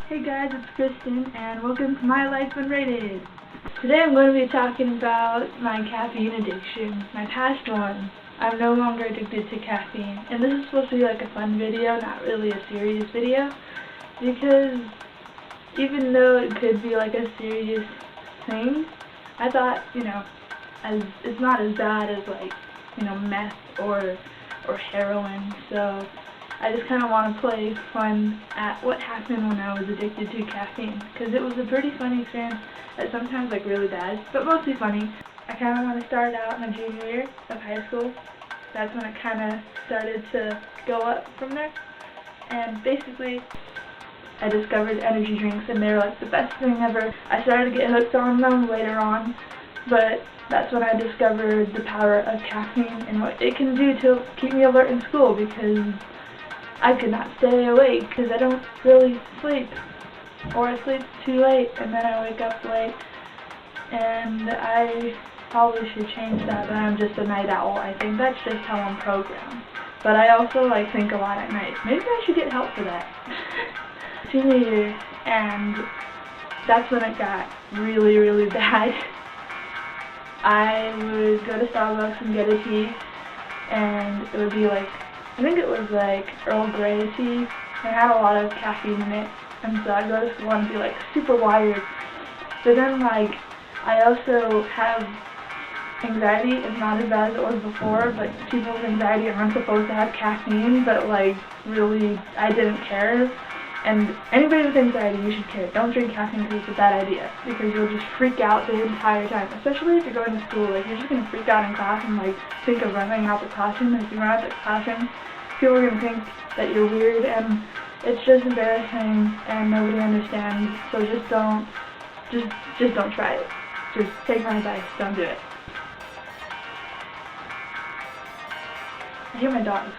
Hey guys, it's Kristen, and welcome to my life Unrated. Today I'm going to be talking about my caffeine addiction, my past one. I'm no longer addicted to caffeine, and this is supposed to be like a fun video, not really a serious video, because even though it could be like a serious thing, I thought, it's not as bad as like, meth or heroin, so I just kind of want to play fun at what happened when I was addicted to caffeine, because it was a pretty funny experience, that sometimes like really bad, but mostly funny. I kind of want to start out in my junior year of high school. That's when it kind of started to go up from there, and basically I discovered energy drinks, and they were like the best thing ever. I started to get hooked on them later on, but that's when I discovered the power of caffeine and what it can do to keep me alert in school, because I could not stay awake because I don't really sleep, or I sleep too late and then I wake up late, and I probably should change that, but I'm just a night owl. I think that's just how I'm programmed. But I also think a lot at night. Maybe I should get help for that. Senior year, and that's when it got really, really bad. I would go to Starbucks and get a tea, and it would be I think it was Earl Grey tea. It had a lot of caffeine in it, and so I'd go to school and be super wired. But then I also have anxiety. It's not as bad as it was before, but people with anxiety aren't supposed to have caffeine, but really I didn't care. And anybody with anxiety, you should care. Don't drink caffeine because it's a bad idea, because you'll just freak out the entire time. Especially if you're going to school, you're just going to freak out in class and think of running out the classroom. And if you run out the classroom, people are going to think that you're weird, and it's just embarrassing and nobody understands. So just don't try it. Just take my advice, don't do it. I hear my dogs.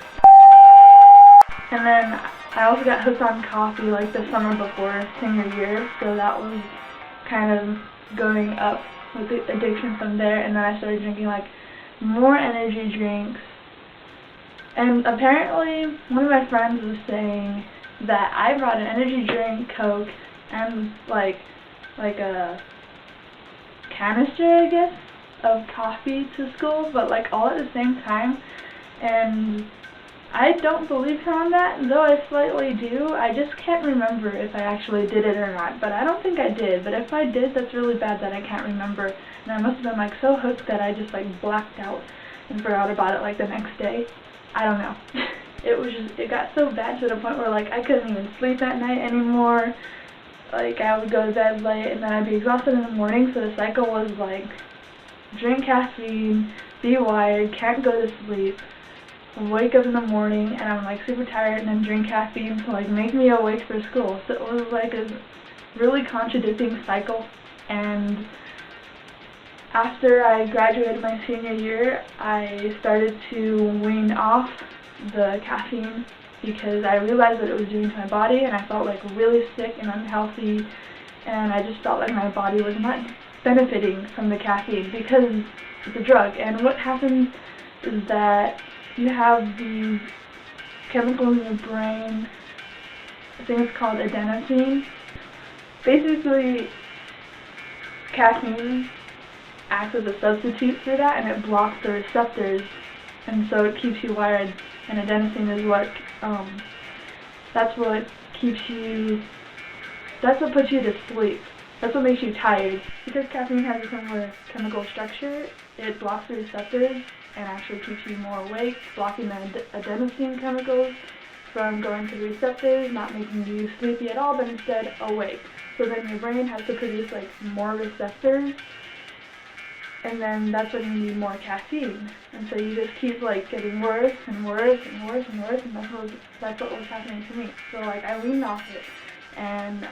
And then I also got hooked on coffee the summer before senior year, so that was kind of going up with the addiction from there. And then I started drinking more energy drinks, and apparently one of my friends was saying that I brought an energy drink, Coke, and a canister, I guess, of coffee to school, but all at the same time. And I don't believe her on that, though I slightly do. I just can't remember if I actually did it or not, but I don't think I did. But if I did, that's really bad that I can't remember, and I must have been so hooked that I just blacked out and forgot about it the next day. I don't know. It got so bad to the point where I couldn't even sleep at night anymore. I would go to bed late and then I'd be exhausted in the morning, so the cycle was drink caffeine, be wired, can't go to sleep, wake up in the morning and I'm super tired, and then drink caffeine to make me awake for school. So it was a really contradicting cycle. And after I graduated my senior year, I started to wean off the caffeine because I realized what it was doing to my body, and I felt really sick and unhealthy, and I just felt my body was not benefiting from the caffeine because it's a drug. And what happens is that you have these chemicals in your brain, I think it's called adenosine. Basically, caffeine acts as a substitute for that, and it blocks the receptors, and so it keeps you wired. And adenosine is that's what puts you to sleep. That's what makes you tired. Because caffeine has a similar chemical structure, it blocks the receptors and actually keeps you more awake, blocking the adenosine chemicals from going to the receptors, not making you sleepy at all, but instead awake. So then your brain has to produce more receptors, and then that's when you need more caffeine. And so you just keep getting worse and worse and worse and worse, and that's what was happening to me. So I weaned off it, and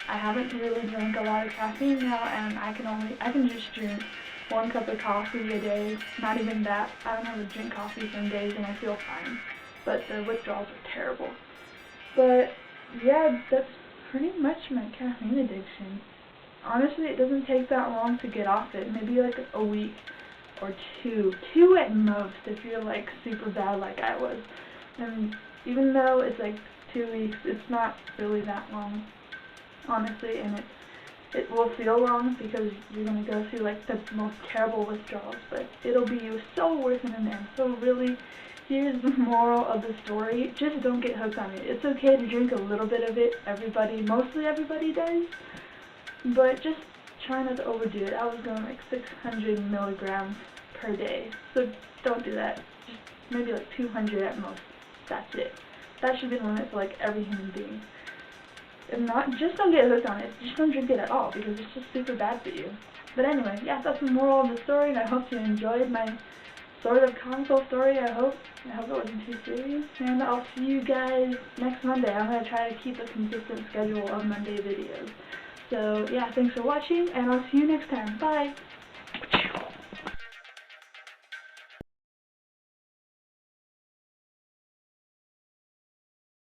I haven't really drank a lot of caffeine now, and I can just drink 1 cup of coffee a day. Not even that. I don't have to drink coffee some days and I feel fine, but the withdrawals are terrible. But yeah, that's pretty much my caffeine addiction. Honestly, it doesn't take that long to get off it. Maybe a week or two at most if you're super bad like I was. And even though it's 2 weeks, it's not really that long. honestly, and it will feel long because you're going to go through like the most terrible withdrawals, but it'll be so worth it in the end. So really, here's the moral of the story: just don't get hooked on it. It's okay to drink a little bit of it. Mostly everybody does, but just try not to overdo it. I was going like 600 milligrams per day, so don't do that. Just maybe like 200 at most. That's it. That should be the limit for like every human being. If not, just don't get hooked on it. Just don't drink it at all because it's just super bad for you. But anyway, yeah, that's the moral of the story, and I hope you enjoyed my sort of comical story. I hope it wasn't too serious, and I'll see you guys next Monday. I'm going to try to keep a consistent schedule of Monday videos. So yeah, thanks for watching, and I'll see you next time. Bye!